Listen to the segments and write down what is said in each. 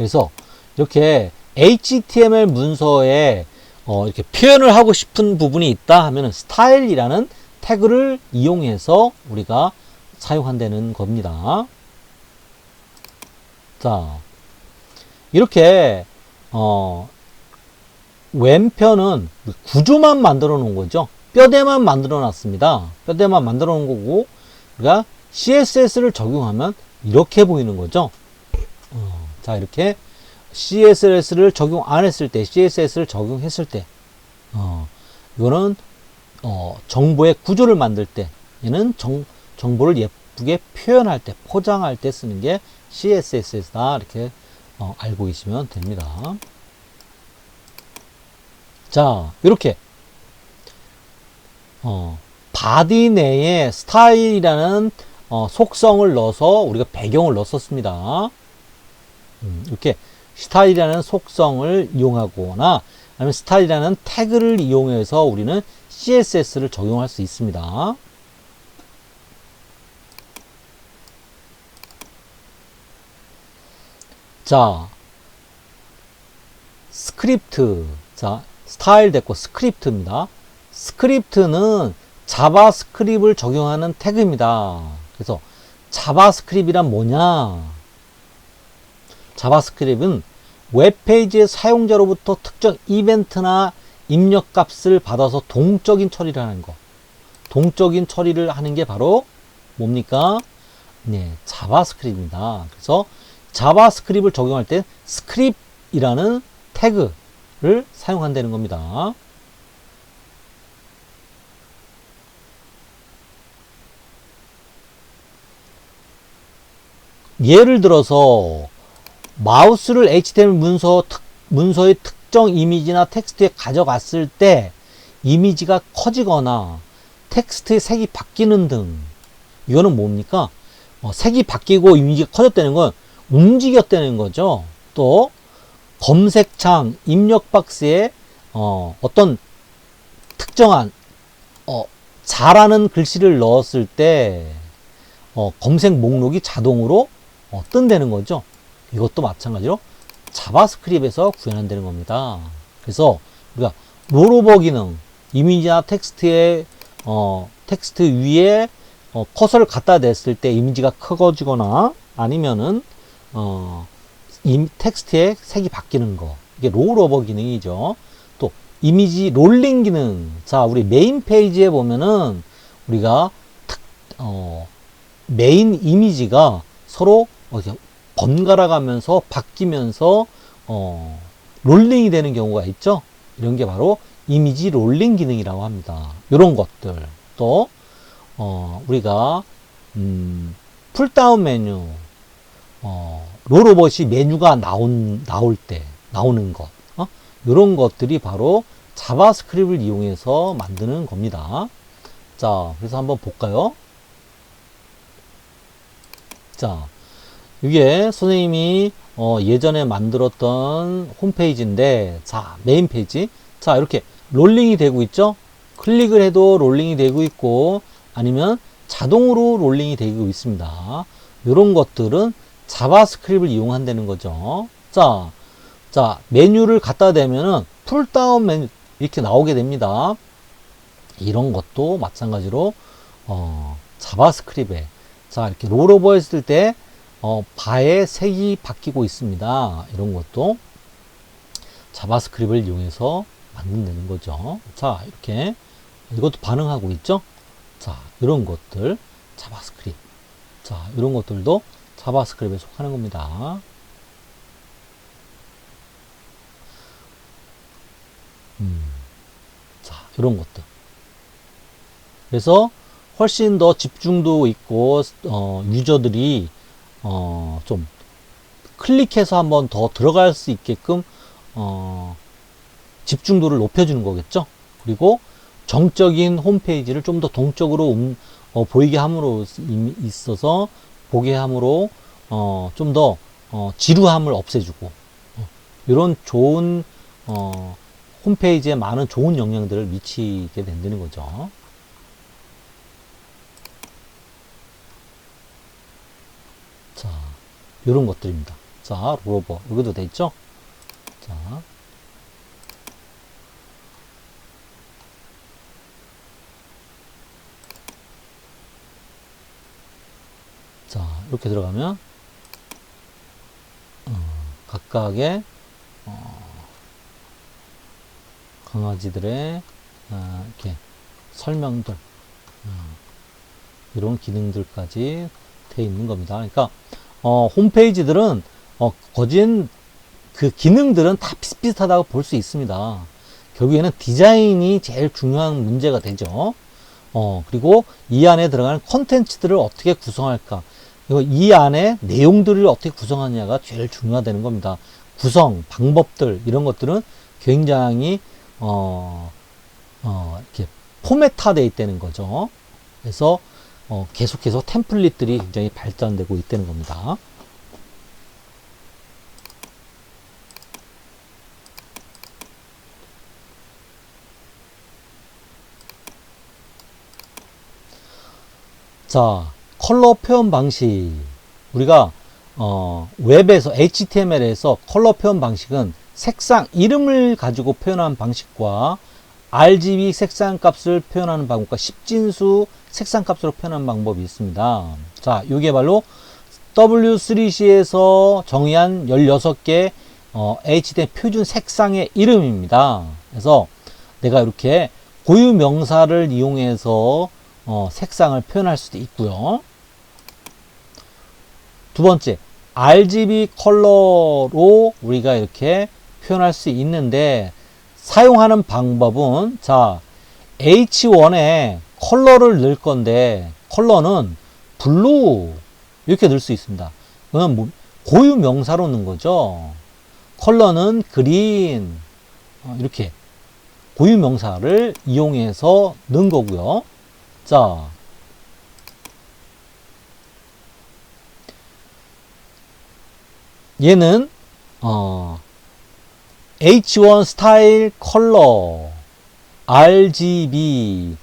그래서 이렇게 HTML 문서에 이렇게 표현을 하고 싶은 부분이 있다 하면은 스타일이라는 태그를 이용해서 우리가 사용한다는 겁니다. 자, 이렇게 왼편은 구조만 만들어 놓은 거죠. 뼈대만 만들어 놨습니다. 뼈대만 만들어 놓은 거고, 우리가 CSS를 적용하면 이렇게 보이는 거죠. 자, 이렇게 CSS를 적용 안 했을 때, CSS를 적용했을 때, 이거는 정보의 구조를 만들 때, 얘는 정보를 예쁘게 표현할 때, 포장할 때 쓰는 게 CSS다. 이렇게 알고 계시면 됩니다. 자, 이렇게 바디 내에 스타일이라는 속성을 넣어서 우리가 배경을 넣었습니다. 이렇게 스타일이라는 속성을 이용하거나 아니면 스타일이라는 태그를 이용해서 우리는 CSS를 적용할 수 있습니다. 자, 스크립트. 자, 스타일 됐고 스크립트입니다. 스크립트는 자바스크립트를 적용하는 태그입니다. 그래서 자바스크립트란 뭐냐? 자바스크립트는 웹페이지의 사용자로부터 특정 이벤트나 입력값을 받아서 동적인 처리를 하는 거. 동적인 처리를 하는 게 바로 뭡니까? 네, 자바스크립트입니다. 그래서 자바스크립트를 적용할 때 스크립트이라는 태그를 사용한다는 겁니다. 예를 들어서 마우스를 HTML 문서의 특정 이미지나 텍스트에 가져갔을 때 이미지가 커지거나 텍스트의 색이 바뀌는 등, 이거는 뭡니까? 색이 바뀌고 이미지가 커졌다는 건 움직였다는 거죠. 또 검색창 입력 박스에 어떤 특정한 잘하는 글씨를 넣었을 때 검색 목록이 자동으로 뜬다는 거죠. 이것도 마찬가지로 자바스크립트에서 구현한다는 겁니다. 그래서 우리가 롤오버 기능, 이미지나 텍스트에 텍스트 위에 커서를 갖다 댔을 때 이미지가 커지거나 아니면은 텍스트의 색이 바뀌는 거, 이게 롤오버 기능이죠. 또 이미지 롤링 기능. 자, 우리 메인 페이지에 보면은 우리가 메인 이미지가 서로 번갈아 가면서 바뀌면서 롤링이 되는 경우가 있죠. 이런 게 바로 이미지 롤링 기능이라고 합니다. 이런 것들. 또 우리가 풀다운 메뉴, 롤오버시 메뉴가 나올 때 나오는 것, 이런 것들이 바로 자바스크립트를 이용해서 만드는 겁니다. 자, 그래서 한번 볼까요? 자, 이게 선생님이 예전에 만들었던 홈페이지인데, 자, 메인 페이지. 자, 이렇게 롤링이 되고 있죠? 클릭을 해도 롤링이 되고 있고, 아니면 자동으로 롤링이 되고 있습니다. 이런 것들은 자바스크립트를 이용한다는 거죠. 자, 메뉴를 갖다 대면은 풀다운 메뉴 이렇게 나오게 됩니다. 이런 것도 마찬가지로 자바스크립트에, 자, 이렇게 롤오버 했을 때 바의 색이 바뀌고 있습니다. 이런 것도 자바스크립트를 이용해서 만든다는 거죠. 자, 이렇게 이것도 반응하고 있죠. 자, 이런 것들 자바스크립트. 자, 이런 것들도 자바스크립트에 속하는 겁니다. 자, 이런 것들. 그래서 훨씬 더 집중도 있고 유저들이 좀 클릭해서 한번 더 들어갈 수 있게끔 집중도를 높여주는 거겠죠. 그리고 정적인 홈페이지를 좀 더 동적으로 보이게 함으로 있어서, 보게 함으로 좀 더 지루함을 없애주고, 이런 좋은 홈페이지에 많은 좋은 영향들을 미치게 된다는 거죠. 자, 이런 것들입니다. 자, 롤오버. 여기도 돼 있죠? 자. 자, 이렇게 들어가면, 각각의, 강아지들의, 이렇게 설명들, 이런 기능들까지 돼 있는 겁니다. 그러니까, 홈페이지들은, 거진 그 기능들은 다 비슷비슷하다고 볼 수 있습니다. 결국에는 디자인이 제일 중요한 문제가 되죠. 그리고 이 안에 들어가는 콘텐츠들을 어떻게 구성할까. 그리고 이 안에 내용들을 어떻게 구성하느냐가 제일 중요하다는 겁니다. 구성, 방법들, 이런 것들은 굉장히, 이렇게 포맷화되어 있다는 거죠. 그래서, 계속해서 템플릿들이 굉장히 발전되고 있다는 겁니다. 자, 컬러 표현 방식. 우리가, 웹에서, HTML에서 컬러 표현 방식은 색상, 이름을 가지고 표현하는 방식과 RGB 색상 값을 표현하는 방법과 십진수 색상 값으로 표현하는 방법이 있습니다. 자, 이게 바로 W3C에서 정의한 16개, HTML 표준 색상의 이름입니다. 그래서 내가 이렇게 고유 명사를 이용해서 색상을 표현할 수도 있고요. 두 번째, RGB 컬러로 우리가 이렇게 표현할 수 있는데, 사용하는 방법은, 자, H1에 컬러를 넣을 건데, 컬러는 블루, 이렇게 넣을 수 있습니다. 그건 뭐 고유 명사로 넣는 거죠. 컬러는 그린, 이렇게 고유 명사를 이용해서 넣은 거고요. 자, 얘는 H1 스타일 컬러 RGB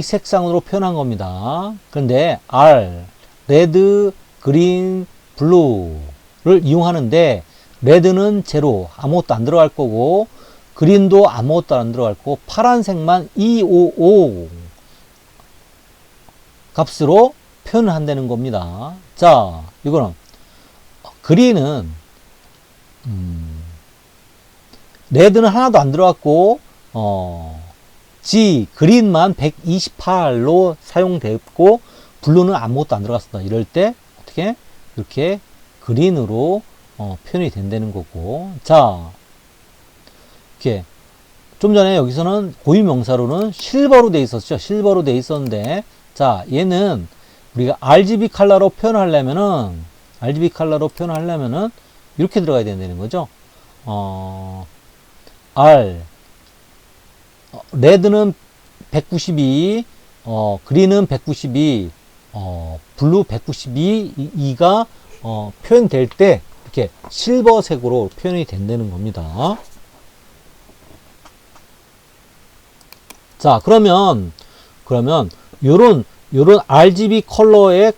색상으로 표현한 겁니다. 그런데 R, 레드, 그린, 블루를 이용하는데, 레드는 제로, 아무것도 안 들어갈 거고, 그린도 아무것도 안 들어갈 거고, 파란색만 255 값으로 표현을 한다는 겁니다. 자, 이거는 그린은 레드는 하나도 안 들어갔고, 그린만 128로 사용됐고, 블루는 아무것도 안 들어갔습니다. 이럴 때 어떻게 이렇게 그린으로 표현이 된다는 거고. 자, 이렇게 좀 전에 여기서는 고유 명사로는 실버로 돼 있었죠. 실버로 돼 있었는데, 자, 얘는 우리가 RGB 컬러로 표현하려면은 이렇게 들어가야 된다는 거죠. 레드는 192, 그린은 192, 블루 192가 표현될 때 이렇게 실버색으로 표현이 된다는 겁니다. 자, 그러면 요런 RGB 컬러의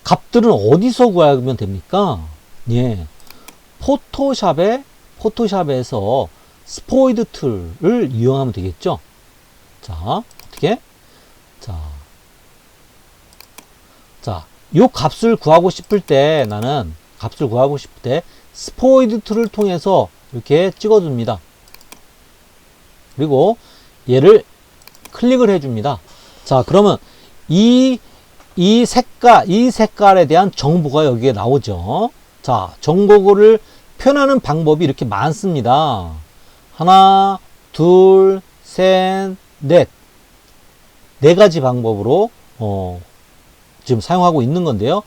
값들은 어디서 구하면 됩니까? 예. 포토샵에서 스포이드 툴을 이용하면 되겠죠. 자, 어떻게? 자, 요 값을 구하고 싶을 때, 나는 값을 구하고 싶을 때 스포이드 툴을 통해서 이렇게 찍어줍니다. 그리고 얘를 클릭을 해줍니다. 자, 그러면 이 색깔에 대한 정보가 여기에 나오죠. 자, 정보를 표현하는 방법이 이렇게 많습니다. 하나, 둘, 셋, 넷. 네 가지 방법으로, 지금 사용하고 있는 건데요.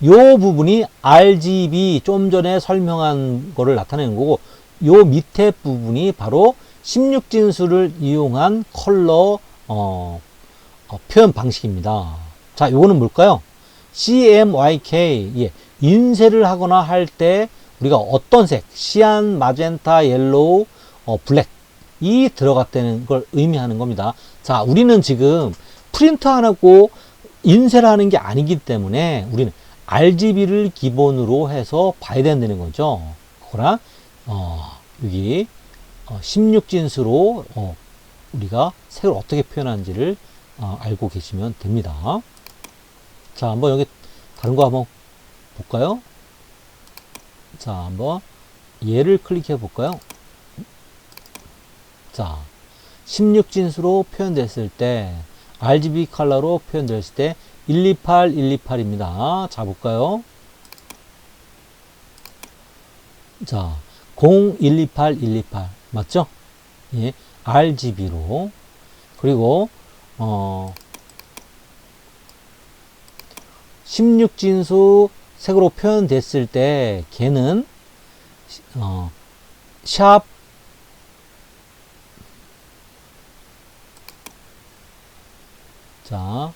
요 부분이 RGB 좀 전에 설명한 거를 나타내는 거고, 요 밑에 부분이 바로 16진수를 이용한 컬러, 표현 방식입니다. 자, 요거는 뭘까요? CMYK. 예, 인쇄를 하거나 할 때 우리가 어떤 색, 시안, 마젠타, 옐로우, 블랙이 들어갔다는 걸 의미하는 겁니다. 자, 우리는 지금 프린트 안 하고 인쇄를 하는 게 아니기 때문에 우리는 RGB를 기본으로 해서 봐야 된다는 거죠. 그러나 여기 16진수로 우리가 색을 어떻게 표현하는지를 알고 계시면 됩니다. 자, 한번 여기 다른 거 한번 볼까요? 자, 한번 얘를 클릭해 볼까요? 자, 16진수로 표현됐을 때 RGB 컬러로 표현됐을 때 128, 128입니다. 자, 볼까요? 자, 0128, 128 맞죠? 예, RGB로. 그리고 16진수 색으로 표현됐을 때 걔는 샵 자,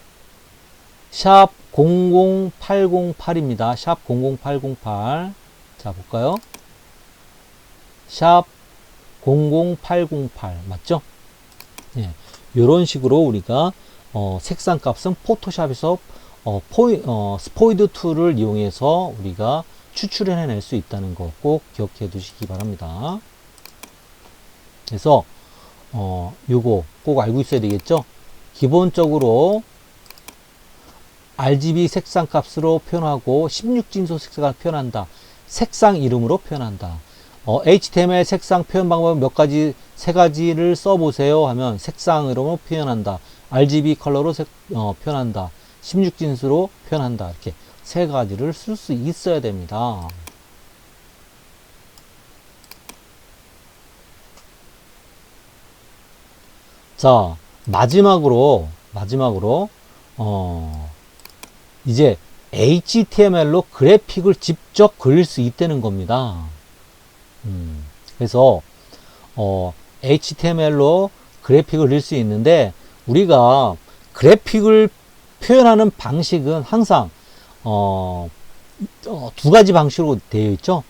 샵 00808입니다. 샵 00808. 자, 볼까요? 샵 00808 맞죠? 예, 이런 식으로 우리가 색상 값은 포토샵에서 스포이드 툴을 이용해서 우리가 추출해낼 수 있다는 거 꼭 기억해 두시기 바랍니다. 그래서 요거 꼭 알고 있어야 되겠죠? 기본적으로 RGB 색상 값으로 표현하고 16진수 색상을 표현한다. 색상 이름으로 표현한다. HTML 색상 표현 방법 몇 가지, 세 가지를 써보세요 하면 색상 이름으로 표현한다. RGB 컬러로 표현한다. 16진수로 표현한다. 이렇게 세 가지를 쓸 수 있어야 됩니다. 자, 마지막으로 이제 HTML로 그래픽을 직접 그릴 수 있다는 겁니다. 그래서 HTML로 그래픽을 그릴 수 있는데 우리가 그래픽을 표현하는 방식은 항상 두 가지 방식으로 되어 있죠.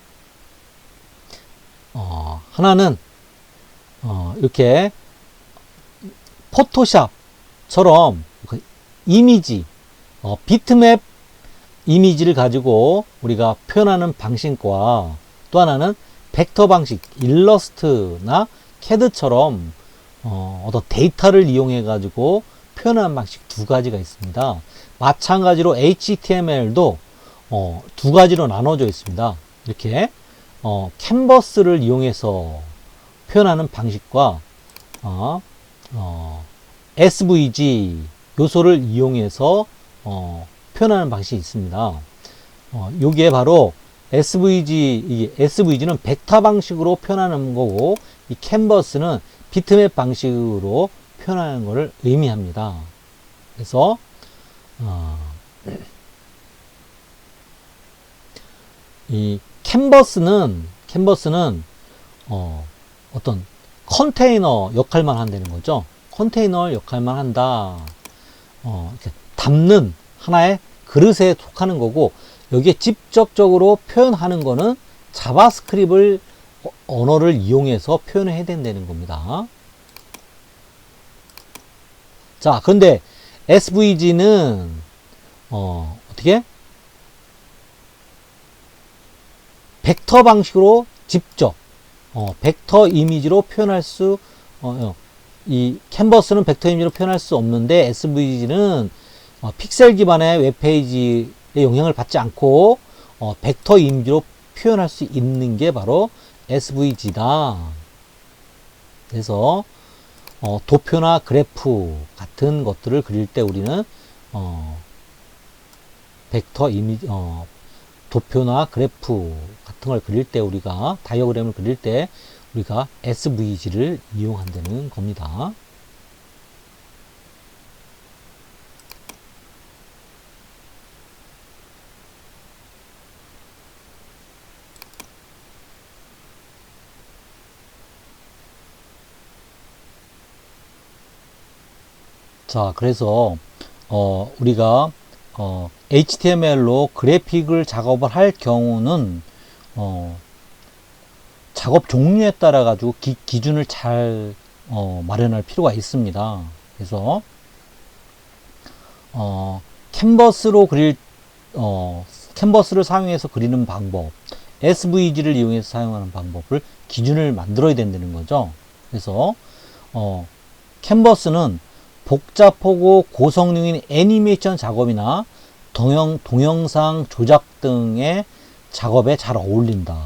하나는 이렇게 포토샵처럼 이미지 비트맵 이미지를 가지고 우리가 표현하는 방식과 또 하나는 벡터 방식 일러스트나 캐드처럼 어떤 데이터를 이용해 가지고 표현하는 방식 두 가지가 있습니다. 마찬가지로 HTML도 두 가지로 나눠져 있습니다. 이렇게 캔버스를 이용해서 표현하는 방식과 SVG 요소를 이용해서 표현하는 방식이 있습니다. 요게 바로 SVG는 벡터 방식으로 표현하는 거고, 이 캔버스는 비트맵 방식으로 표현하는 것을 의미합니다. 그래서 이 캔버스는 어떤 컨테이너 역할만 한다는 거죠. 컨테이너 역할만 한다. 이렇게 담는 하나의 그릇에 속하는 거고, 여기에 직접적으로 표현하는 거는 자바스크립트 언어를 이용해서 표현을 해야 된다는 겁니다. 자, 그런데 SVG는 어떻게? 벡터 방식으로 직접 벡터 이미지로 표현할 수 이 캔버스는 벡터 이미지로 표현할 수 없는데 SVG는 픽셀 기반의 웹페이지에 영향을 받지 않고 벡터 이미지로 표현할 수 있는 게 바로 SVG다. 그래서 도표나 그래프 같은 것들을 그릴 때 우리는 벡터 이미지 도표나 그래프 같은 걸 그릴 때 우리가 다이어그램을 그릴 때 우리가 SVG를 이용한다는 겁니다. 자, 그래서 우리가 HTML로 그래픽을 작업을 할 경우는 작업 종류에 따라 가지고 기준을 잘 마련할 필요가 있습니다. 그래서 캔버스로 그릴 캔버스를 사용해서 그리는 방법, SVG를 이용해서 사용하는 방법을 기준을 만들어야 된다는 거죠. 그래서 캔버스는 복잡하고 고성능인 애니메이션 작업이나 동영상 조작 등의 작업에 잘 어울린다.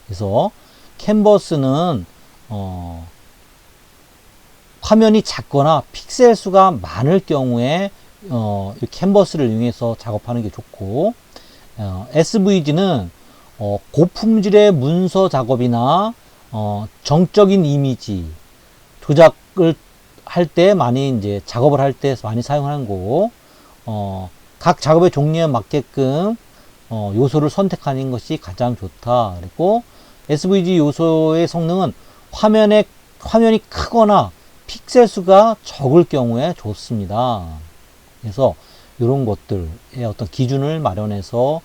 그래서 캔버스는 화면이 작거나 픽셀 수가 많을 경우에 이 캔버스를 이용해서 작업하는 게 좋고, SVG는 고품질의 문서 작업이나 정적인 이미지 조작을 할 때 많이 이제 작업을 할 때 많이 사용하는 거고, 각 작업의 종류에 맞게끔 요소를 선택하는 것이 가장 좋다. 그리고 SVG 요소의 성능은 화면이 크거나 픽셀 수가 적을 경우에 좋습니다. 그래서 이런 것들의 어떤 기준을 마련해서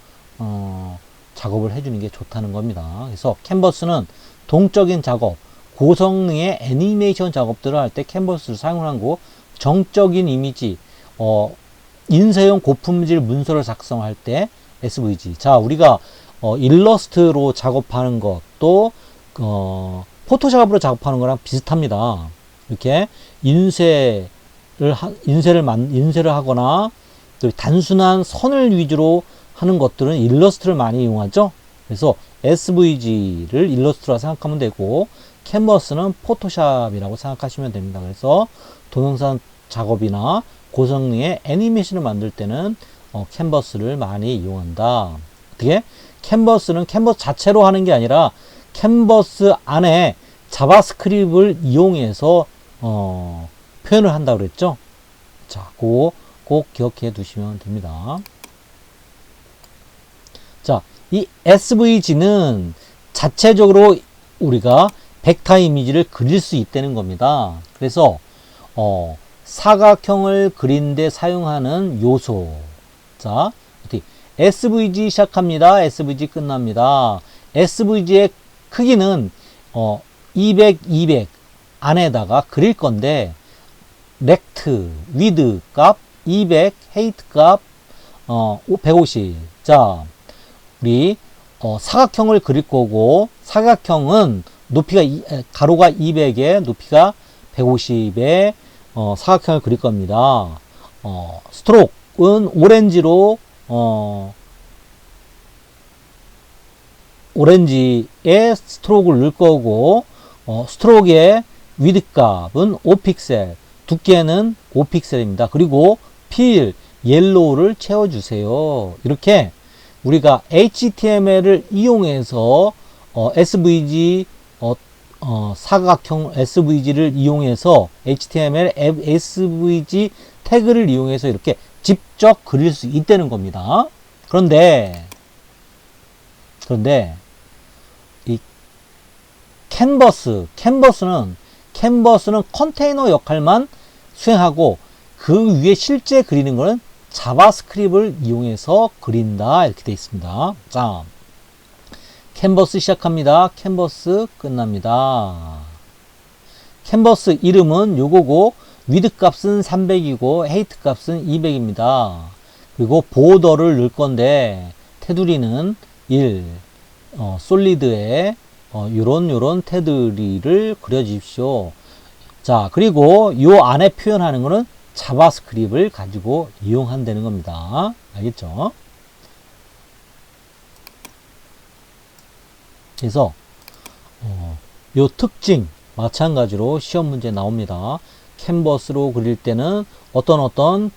작업을 해주는 게 좋다는 겁니다. 그래서 캔버스는 동적인 작업, 고성능의 애니메이션 작업들을 할 때 캔버스를 사용하는 거고, 정적인 이미지, 인쇄용 고품질 문서를 작성할 때 SVG. 자, 우리가 일러스트로 작업하는 것도 포토샵으로 작업하는 거랑 비슷합니다. 이렇게 인쇄를 하거나 또 단순한 선을 위주로 하는 것들은 일러스트를 많이 이용하죠. 그래서 SVG를 일러스트라 생각하면 되고, 캔버스는 포토샵이라고 생각하시면 됩니다. 그래서 동영상 작업이나 고성능의 애니메이션을 만들 때는 캔버스를 많이 이용한다. 어떻게? 캔버스는 캔버스 자체로 하는 게 아니라 캔버스 안에 자바스크립트를 이용해서 표현을 한다고 그랬죠. 자, 그거 꼭 기억해 두시면 됩니다. 자, 이 SVG는 자체적으로 우리가 벡터 이미지를 그릴 수 있다는 겁니다. 그래서 사각형을 그린데 사용하는 요소. 자, 어떻게 SVG 시작합니다. SVG 끝납니다. SVG의 크기는 200, 200 안에다가 그릴 건데, 렉트, 위드 값 200, 헤이트 값 150. 자, 우리 사각형을 그릴 거고, 사각형은 높이가 가로가 200에 높이가 150에 사각형을 그릴 겁니다. 스트로크는 오렌지에 스트로크를 넣을 거고, 스트로크의 위드 값은 5픽셀, 두께는 5픽셀입니다. 그리고 필, 옐로우를 채워주세요. 이렇게 우리가 HTML을 이용해서 SVG 사각형 SVG를 이용해서 HTML SVG 태그를 이용해서 이렇게 직접 그릴 수 있다는 겁니다. 그런데 이 캔버스는 컨테이너 역할만 수행하고, 그 위에 실제 그리는 거는 자바스크립트를 이용해서 그린다. 이렇게 되어 있습니다. 자, 캔버스 시작합니다. 캔버스 끝납니다. 캔버스 이름은 요거고, 위드 값은 300이고 헤이트 값은 200입니다. 그리고 보더를 넣을 건데, 테두리는 1, 솔리드에 요런 테두리를 그려주십시오. 자, 그리고 요 안에 표현하는 거는 자바스크립트를 가지고 이용한다는 겁니다. 알겠죠? 그래서 요 특징 마찬가지로 시험 문제 나옵니다. 캔버스로 그릴 때는 어떤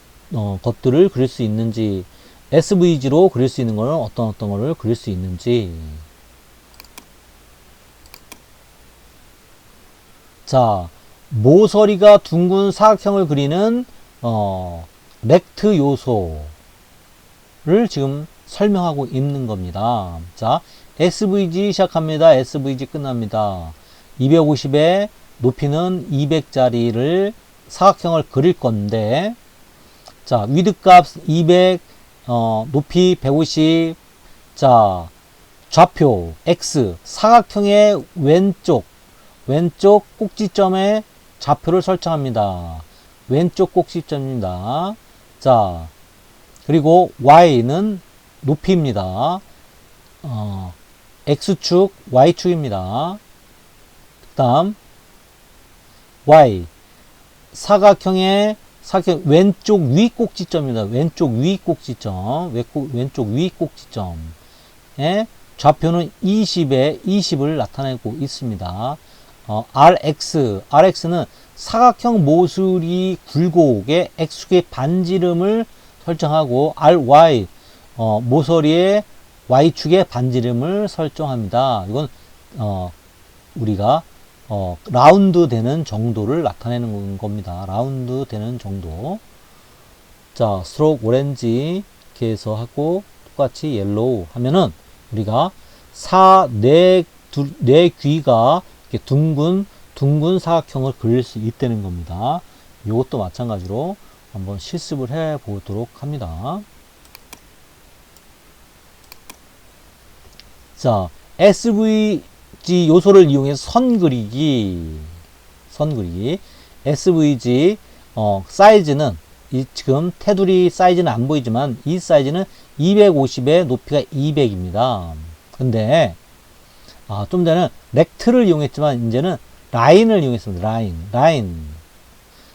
것들을 그릴 수 있는지, SVG로 그릴 수 있는 거는 어떤 거를 그릴 수 있는지. 자, 모서리가 둥근 사각형을 그리는 렉트 요소를 지금 설명하고 있는 겁니다. 자, SVG 시작합니다. SVG 끝납니다. 250에 높이는 200짜리를 사각형을 그릴 건데, 자, 위드 값 200, 높이 150. 자, 좌표 X, 사각형의 왼쪽 꼭지점에 좌표를 설정합니다. 왼쪽 꼭지점입니다. 자, 그리고 Y는 높이입니다. X축, Y축입니다. 그 다음 Y, 사각형 왼쪽 위 꼭지점입니다. 왼쪽 위 꼭지점, 왼쪽 위 꼭지점의 좌표는 20에 20을 나타내고 있습니다. RX는 사각형 모서리 굴곡의 X축의 반지름을 설정하고, RY, 모서리의 Y축의 반지름을 설정합니다. 이건, 우리가, 라운드 되는 정도를 나타내는 겁니다. 라운드 되는 정도. 자, 스트로크 오렌지, 이렇게 해서 하고, 똑같이 옐로우 하면은, 우리가 네 귀가 이렇게 둥근 사각형을 그릴 수 있다는 겁니다. 이것도 마찬가지로 한번 실습을 해 보도록 합니다. 자, SVG 요소를 이용해서 선 그리기. SVG, 사이즈는, 지금 테두리 사이즈는 안 보이지만, 이 사이즈는 250에 높이가 200입니다. 근데, 좀 전에는 렉트를 이용했지만, 이제는 라인을 이용했습니다. 라인.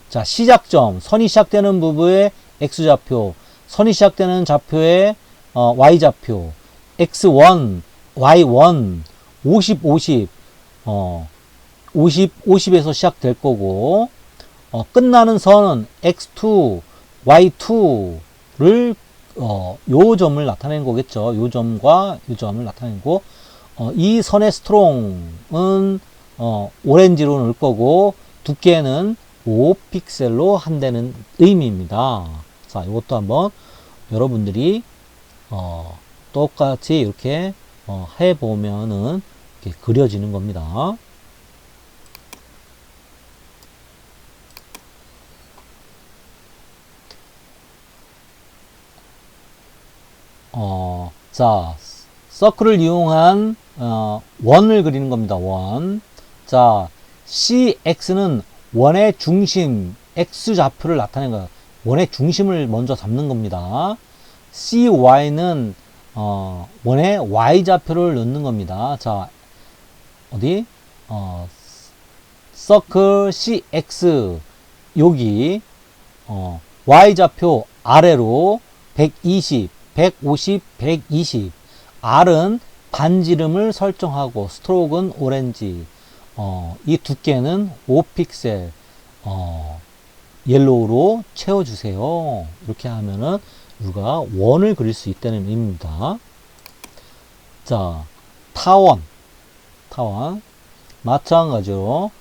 자, 시작점, 선이 시작되는 부분의 X좌표, 선이 시작되는 좌표의 Y좌표, X1, Y1, 50, 50에서 시작될 거고, 끝나는 선은 X2, Y2를, 요 점을 나타내는 거겠죠. 요 점과 요 점을 나타내고, 이 선의 스트롱은, 오렌지로 넣을 거고, 두께는 5픽셀로 한다는 의미입니다. 자, 이것도 한번 여러분들이, 똑같이 이렇게, 해보면은, 이렇게 그려지는 겁니다. 자, 서클을 이용한, 원을 그리는 겁니다. 원. 자, CX는 원의 중심, X좌표를 나타내는 거예요. 원의 중심을 먼저 잡는 겁니다. CY는, 원의 Y좌표를 넣는 겁니다. 자, 어디? 서클 CX, 여기, Y좌표 아래로 120, 150, 120. R은 반지름을 설정하고, 스트로크는 오렌지, 이 두께는 5픽셀, 옐로우로 채워주세요. 이렇게 하면은 우리가 원을 그릴 수 있다는 의미입니다. 자, 타원. 마찬가지로,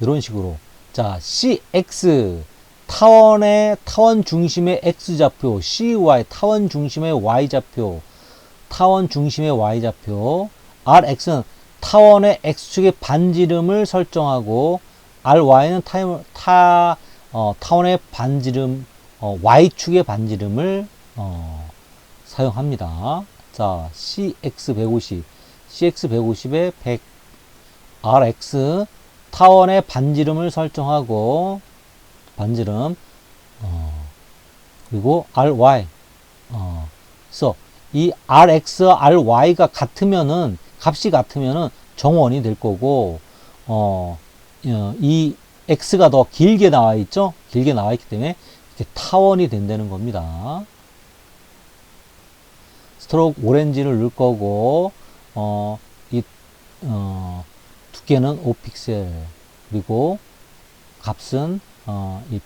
이런 식으로. 자, CX, 타원 중심의 X좌표, CY, 타원 중심의 Y좌표, RX는 타원의 X축의 반지름을 설정하고, RY는 타원의 반지름, Y축의 반지름을, 사용합니다. 자, CX150, CX150에 100, RX, 타원의 반지름을 설정하고, 반지름, 그리고 RY, 그래서 이 RX, RY가 값이 같으면은 정원이 될 거고, 이 X가 더 길게 나와 있죠? 길게 나와 있기 때문에 이렇게 타원이 된다는 겁니다. 스트로크 오렌지를 넣을 거고, 두께는 5픽셀, 그리고 값은, 이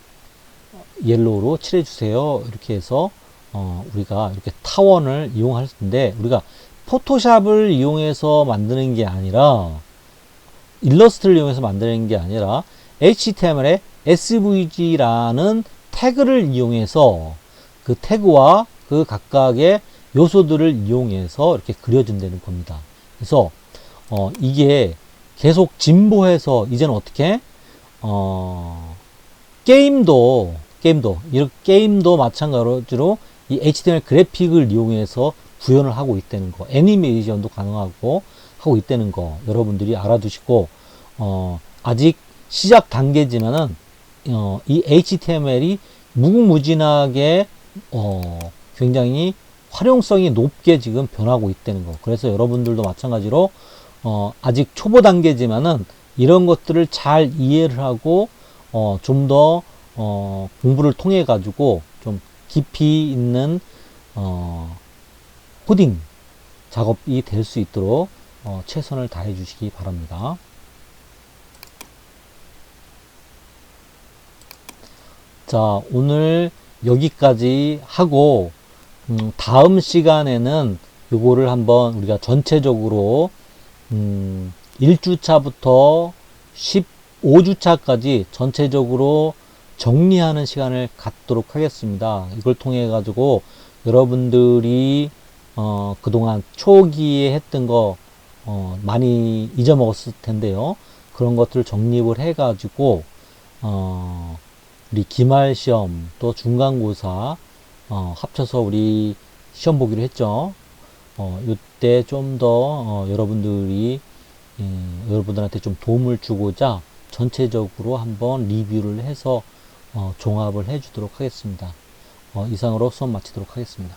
옐로우로 칠해주세요. 이렇게 해서, 우리가 이렇게 타원을 이용할 텐데, 우리가 포토샵을 이용해서 만드는 게 아니라, 일러스트를 이용해서 만드는 게 아니라, HTML에 SVG라는 태그를 이용해서 그 태그와 그 각각의 요소들을 이용해서 이렇게 그려준다는 겁니다. 그래서, 이게 계속 진보해서, 이제는 어떻게, 게임도 마찬가지로 이 HTML 그래픽을 이용해서 구현을 하고 있다는 거, 애니메이션도 가능하고 하고 있다는 거 여러분들이 알아두시고, 아직 시작 단계지만은, 이 HTML이 무궁무진하게, 굉장히, 활용성이 높게 지금 변하고 있다는 거. 그래서 여러분들도 마찬가지로 아직 초보 단계지만은 이런 것들을 잘 이해를 하고 좀 더 공부를 통해 가지고 좀 깊이 있는 코딩 작업이 될 수 있도록 최선을 다해 주시기 바랍니다. 자, 오늘 여기까지 하고 다음 시간에는 요거를 한번 우리가 전체적으로 1주차부터 15주차까지 전체적으로 정리하는 시간을 갖도록 하겠습니다. 이걸 통해 가지고 여러분들이 그동안 초기에 했던 거 많이 잊어먹었을 텐데요. 그런 것들을 정립을 해 가지고 우리 기말 시험 또 중간고사 합쳐서 우리 시험 보기로 했죠. 이때 좀 더 여러분들한테 좀 도움을 주고자 전체적으로 한번 리뷰를 해서 종합을 해 주도록 하겠습니다. 이상으로 수업 마치도록 하겠습니다.